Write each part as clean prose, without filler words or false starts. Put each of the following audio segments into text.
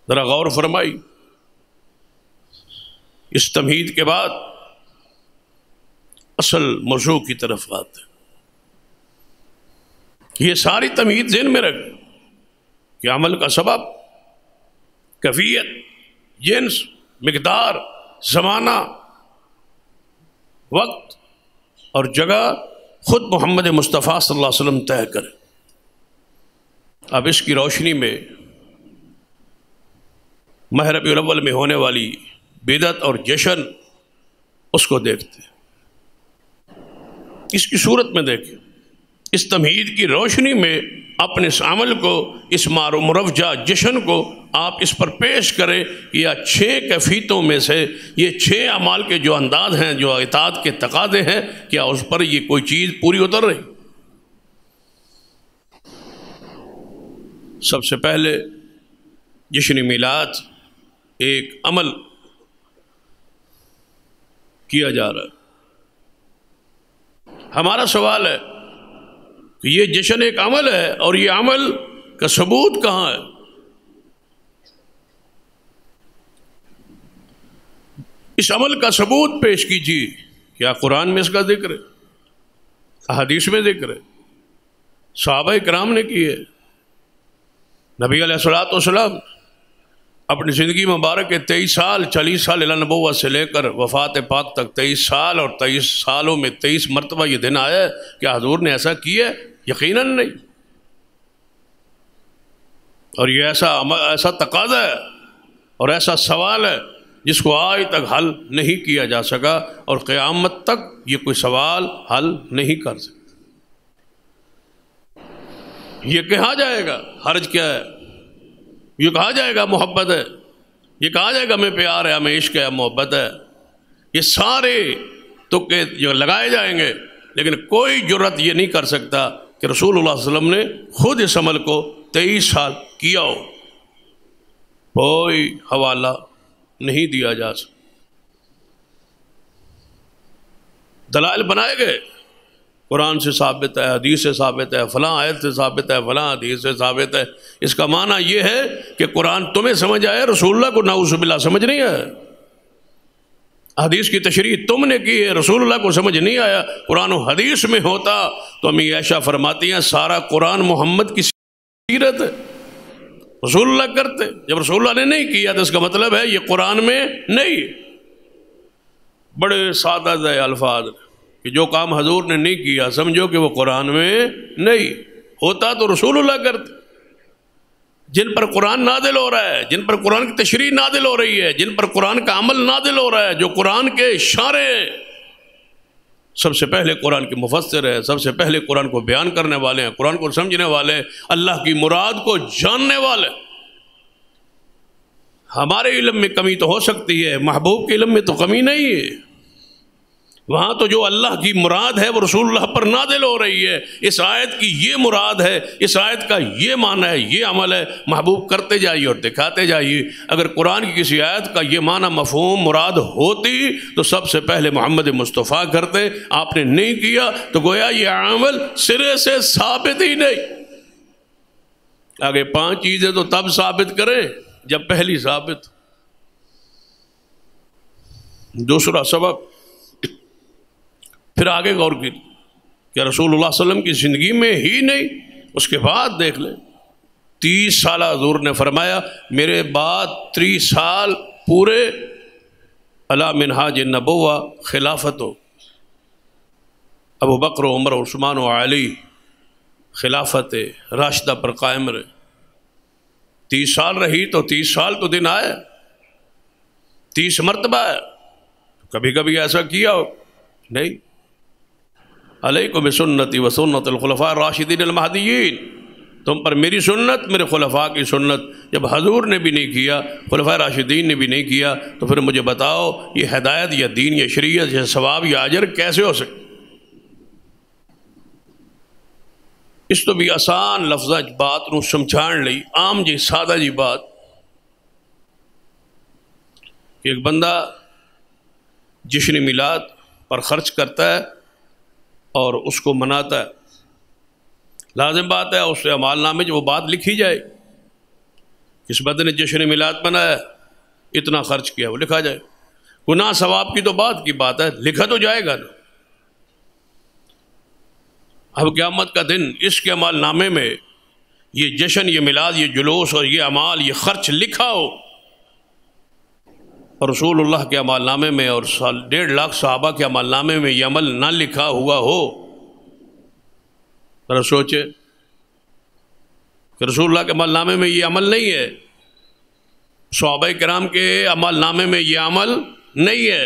ذرا غور فرمائی. اس تمہید کے بعد اصل موضوع کی طرف آتے ہیں. یہ ساری تمہید ذہن میں رکھ کہ عمل کا سبب، کیفیت، جنس، مقدار، زمانہ، وقت اور جگہ خود محمد مصطفیٰ صلی اللہ علیہ وسلم طے کرے. اب اس کی روشنی میں ماہ ربیع الاول میں ہونے والی بدعت اور جشن اس کو دیکھتے ہیں. اس کی صورت میں دیکھیں، اس تمہید کی روشنی میں اپنے اس عمل کو، اس مرفجہ جشن کو آپ اس پر پیش کریں کہ یہ 6 کیفیتوں میں سے یہ 6 اعمال کے جو انداز ہیں، جو اطاعت کے تقاضے ہیں، کیا اس پر یہ کوئی چیز پوری اتر رہی؟ سب سے پہلے جشن میلاد ایک عمل کیا جا رہا ہے. ہمارا سوال ہے کہ یہ جشن ایک عمل ہے اور یہ عمل کا ثبوت کہاں ہے؟ اس عمل کا ثبوت پیش کیجیے. کیا قرآن میں اس کا ذکر ہے؟ احادیث میں ذکر ہے؟ صحابہ کرام نے کی ہے؟ نبی علیہ الصلوۃ والسلام اپنی زندگی مبارک کے 23 سال 40 سال الی نبوت سے لے کر وفات پاک تک 23 سال اور 23 سالوں میں 23 مرتبہ یہ دن آیا ہے. کیا حضور نے ایسا کیا؟ یقیناً نہیں. اور یہ ایسا تقاضا ہے اور ایسا سوال ہے جس کو آج تک حل نہیں کیا جا سکا اور قیامت تک یہ کوئی سوال حل نہیں کر سکتا. یہ کہا جائے گا حرج کیا ہے، یہ کہا جائے گا محبت ہے، یہ کہا جائے گا میں پیار ہے، ہمیں عشق ہے، محبت ہے. یہ سارے تکے جو لگائے جائیں گے، لیکن کوئی جرت یہ نہیں کر سکتا کہ رسول اللہ صلی اللہ علیہ وسلم نے خود اس عمل کو 23 سال کیا ہو. کوئی حوالہ نہیں دیا جا سکتا. دلائل بنائے گئے، قرآن سے ثابت ہے، حدیث سے ثابت ہے، فلاں آیت سے ثابت ہے، فلاں حدیث سے ثابت ہے. اس کا معنی یہ ہے کہ قرآن تمہیں سمجھ آیا، رسول اللہ کو نعوذ باللہ سمجھ نہیں آیا. حدیث کی تشریح تم نے کی ہے، رسول اللہ کو سمجھ نہیں آیا. قرآن و حدیث میں ہوتا تو امی عائشہ فرماتی ہیں سارا قرآن محمد کی سیرت ہے، رسول اللہ کرتے. جب رسول اللہ نے نہیں کیا تو اس کا مطلب ہے یہ قرآن میں نہیں. بڑے سادہ ذے الفاظ کہ جو کام حضور نے نہیں کیا سمجھو کہ وہ قرآن میں نہیں ہوتا تو رسول اللہ کرتے. جن پر قرآن نازل ہو رہا ہے، جن پر قرآن کی تشریح نازل ہو رہی ہے، جن پر قرآن کا عمل نازل ہو رہا ہے، جو قرآن کے اشارے ہیں، سب سے پہلے قرآن کے مفسر ہیں، سب سے پہلے قرآن کو بیان کرنے والے ہیں، قرآن کو سمجھنے والے، اللہ کی مراد کو جاننے والے. ہمارے علم میں کمی تو ہو سکتی ہے، محبوب کے علم میں تو کمی نہیں ہے. وہاں تو جو اللہ کی مراد ہے وہ رسول اللہ پر نازل ہو رہی ہے. اس آیت کی یہ مراد ہے، اس آیت کا یہ معنی ہے، یہ عمل ہے. محبوب کرتے جائیے اور دکھاتے جائیے. اگر قرآن کی کسی آیت کا یہ معنی مفہوم مراد ہوتی تو سب سے پہلے محمد مصطفیٰ کرتے. آپ نے نہیں کیا تو گویا یہ عمل سرے سے ثابت ہی نہیں. آگے 5 چیزیں تو تب ثابت کریں جب پہلی ثابت. دوسرا سبب، پھر آگے غور کی کہ رسول اللہ صلی اللہ علیہ وسلم کی زندگی میں ہی نہیں، اس کے بعد دیکھ لیں. 30 سال حضور نے فرمایا میرے بعد 30 سال پورے علی منہاج النبوہ خلافت ہو. ابو بکر و عمر و عثمان و علی خلافت راشدہ پر قائم رہے. 30 سال رہی تو 30 سال تو دن آئے، 30 مرتبہ ہے. کبھی کبھی ایسا کیا ہو نہیں. علیکم بسنتی و سنت الخلفاء الراشدین المہدیین، تم پر میری سنت، میرے خلفاء کی سنت. جب حضور نے بھی نہیں کیا، خلفاء راشدین نے بھی نہیں کیا، تو پھر مجھے بتاؤ یہ ہدایت یا دین یا شریعت یا ثواب یا اجر کیسے ہو سکتا؟ اس تو بھی آسان لفظ بات نو سمجھان لئی، عام جی سادہ جی بات کہ ایک بندہ جشن میلاد پر خرچ کرتا ہے اور اس کو مناتا ہے. لازم بات ہے اس سے اعمال نامے جو وہ بات لکھی جائے کس بندے نے جشن میلاد منایا، اتنا خرچ کیا، وہ لکھا جائے. گناہ ثواب کی تو بعد کی بات ہے، لکھا تو جائے گا نا. اب قیامت کا دن اس کے اعمال نامے میں یہ جشن، یہ میلاد، یہ جلوس اور یہ اعمال، یہ خرچ لکھا ہو، اور رسول اللہ کے اعمال نامے میں اور 1.5 لاکھ صحابہ کے اعمال نامے میں یہ عمل نہ لکھا ہوا ہو. ذرا سوچے کہ رسول اللہ کے اعمال نامے میں یہ عمل نہیں ہے، صحابہ کرام کے اعمال نامے میں یہ عمل نہیں ہے،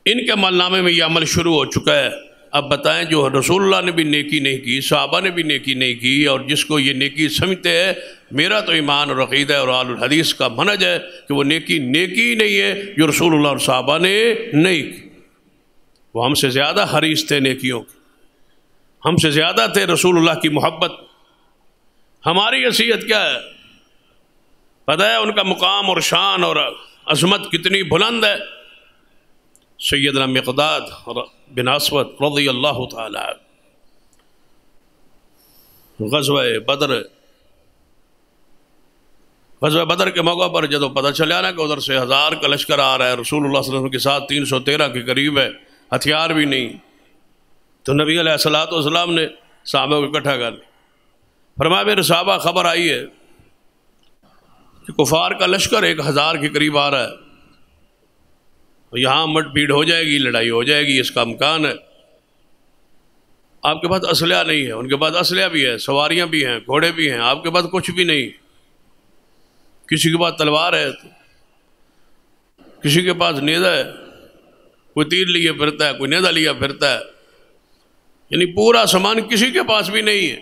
ان کے اعمال نامے میں یہ عمل شروع ہو چکا ہے. اب بتائیں، جو رسول اللہ نے بھی نیکی نہیں کی، صحابہ نے بھی نیکی نہیں کی، اور جس کو یہ نیکی سمجھتے ہیں، میرا تو ایمان اور عقیدہ اور اہل الحدیث کا منہج ہے کہ وہ نیکی ہی نہیں ہے جو رسول اللہ اور صحابہ نے نہیں کی. وہ ہم سے زیادہ حریص تھے نیکیوں کے، ہم سے زیادہ تھے رسول اللہ کی محبت. ہماری حیثیت کیا ہے پتہ ہے؟ ان کا مقام اور شان اور عظمت کتنی بلند ہے. سیدنا مقداد بن اسود رضی اللہ تعالی غزوہ بدر کے موقع پر جب پتہ چلا نا کہ ادھر سے 1000 کا لشکر آ رہا ہے، رسول اللہ صلی اللہ علیہ وسلم کے ساتھ 313 کے قریب ہے، ہتھیار بھی نہیں، تو نبی علیہ الصلوۃ والسلام نے صحابہ کو اکٹھا کر لیا. فرمایا میرے صحابہ، خبر آئی ہے کہ کفار کا لشکر 1000 کے قریب آ رہا ہے، یہاں مٹ بھیڑ ہو جائے گی، لڑائی ہو جائے گی، اس کا امکان ہے. آپ کے پاس اسلحہ نہیں ہے، ان کے پاس اسلحہ بھی ہے، سواریاں بھی ہیں، گھوڑے بھی ہیں، آپ کے پاس کچھ بھی نہیں. کسی کے پاس تلوار ہے، کسی کے پاس نیزہ ہے، کوئی تیر لیے پھرتا ہے، کوئی نیزہ لیا پھرتا ہے، یعنی پورا سامان کسی کے پاس بھی نہیں ہے.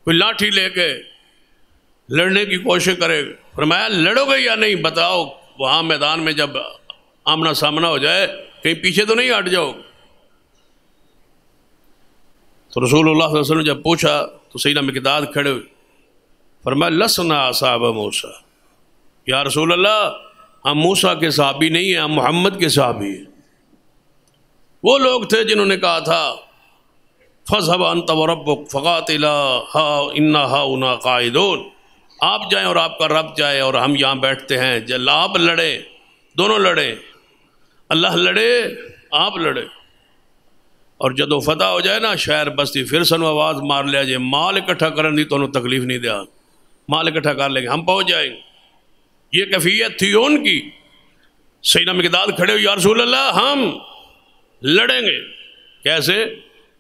کوئی لاٹھی لے کے لڑنے کی کوشش کرے گا. فرمایا لڑو گے یا نہیں بتاؤ، وہاں میدان میں جب آمنا سامنا ہو جائے کہیں پیچھے تو نہیں ہٹ جاؤ. تو رسول اللہ صلی اللہ علیہ وسلم جب پوچھا تو سیدنا مقداد کھڑے ہوئے، فرمایا لسنا اصحاب موسیٰ، یا رسول اللہ ہم موسیٰ کے صحابی نہیں ہیں، ہم محمد کے صحابی ہیں. وہ لوگ تھے جنہوں نے کہا تھا فَاذْهَبْ أَنْتَ وَرَبُّكَ فَقَاتِلَا إِنَّا هَاهُنَا قَاعِدُونَ، آپ جائیں اور آپ کا رب جائے اور ہم یہاں بیٹھتے ہیں. جب آپ لڑیں، دونوں لڑیں، اللہ لڑے آپ لڑے، اور جدو فتح ہو جائے نا شہر بستی، پھر سنو آواز مار لیا جائے مال اکٹھا کرنے دی تو انہوں تکلیف نہیں دیا، مال اکٹھا کر لیں گے، ہم پہنچ جائیں گے. یہ کیفیت تھی ان کی. سیدنا مقداد کھڑے ہو، یا رسول اللہ ہم لڑیں گے. کیسے؟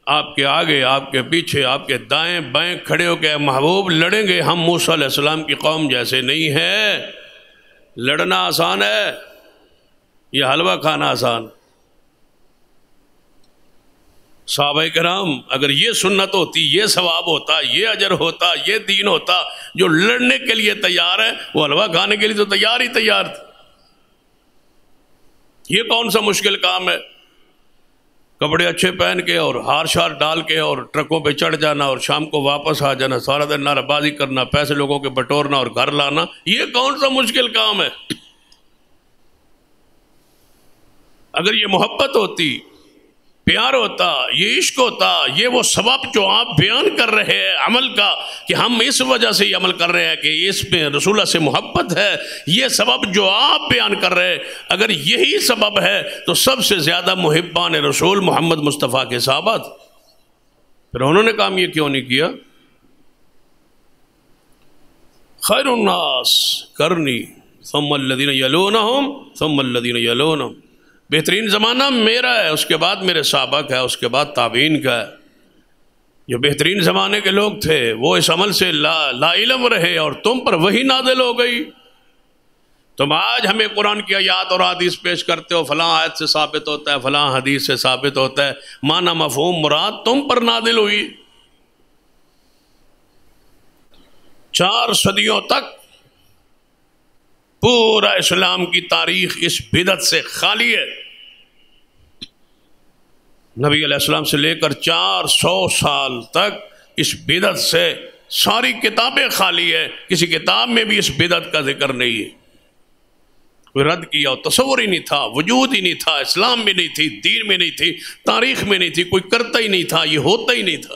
آپ کے آگے، آپ کے پیچھے، آپ کے دائیں بائیں کھڑے ہو کے محبوب لڑیں گے. ہم موسیٰ علیہ السلام کی قوم جیسے نہیں ہے. لڑنا آسان ہے یہ حلوہ کھانا آسان. صحابہ کرام اگر یہ سنت ہوتی، یہ ثواب ہوتا، یہ اجر ہوتا، یہ دین ہوتا، جو لڑنے کے لیے تیار ہے وہ حلوہ کھانے کے لیے تو تیار ہی تیار تھے. یہ کون سا مشکل کام ہے؟ کپڑے اچھے پہن کے اور ہار شار ڈال کے اور ٹرکوں پہ چڑھ جانا اور شام کو واپس آ جانا، سارا دن نعرہ بازی کرنا، پیسے لوگوں کے بٹورنا اور گھر لانا، یہ کون سا مشکل کام ہے؟ اگر یہ محبت ہوتی، پیار ہوتا، یہ عشق ہوتا، یہ وہ سبب جو آپ بیان کر رہے ہیں عمل کا کہ ہم اس وجہ سے یہ عمل کر رہے ہیں کہ اس میں رسول اللہ سے محبت ہے، یہ سبب جو آپ بیان کر رہے ہیں اگر یہی سبب ہے تو سب سے زیادہ محبان رسول محمد مصطفیٰ کے صحابہ تھے. پھر انہوں نے کام یہ کیوں نہیں کیا؟ خیر الناس کرنی ثم الذین یلونہم ثم الذین یلونہم، بہترین زمانہ میرا ہے، اس کے بعد میرے صحابہ کا ہے، اس کے بعد تابعین کا ہے. جو بہترین زمانے کے لوگ تھے وہ اس عمل سے لا علم رہے اور تم پر وہی نازل ہو گئی. تم آج ہمیں قرآن کی آیات اور حدیث پیش کرتے ہو، فلاں آیت سے ثابت ہوتا ہے، فلاں حدیث سے ثابت ہوتا ہے، معنی مفہوم مراد تم پر نازل ہوئی. 4 صدیوں تک پورا اسلام کی تاریخ اس بدعت سے خالی ہے. نبی علیہ السلام سے لے کر 400 سال تک اس بدعت سے ساری کتابیں خالی ہے. کسی کتاب میں بھی اس بدعت کا ذکر نہیں ہے. کوئی رد کیا ہو، تصور ہی نہیں تھا، وجود ہی نہیں تھا، اسلام میں نہیں تھی، دین میں نہیں تھی، تاریخ میں نہیں تھی، کوئی کرتا ہی نہیں تھا، یہ ہوتا ہی نہیں تھا.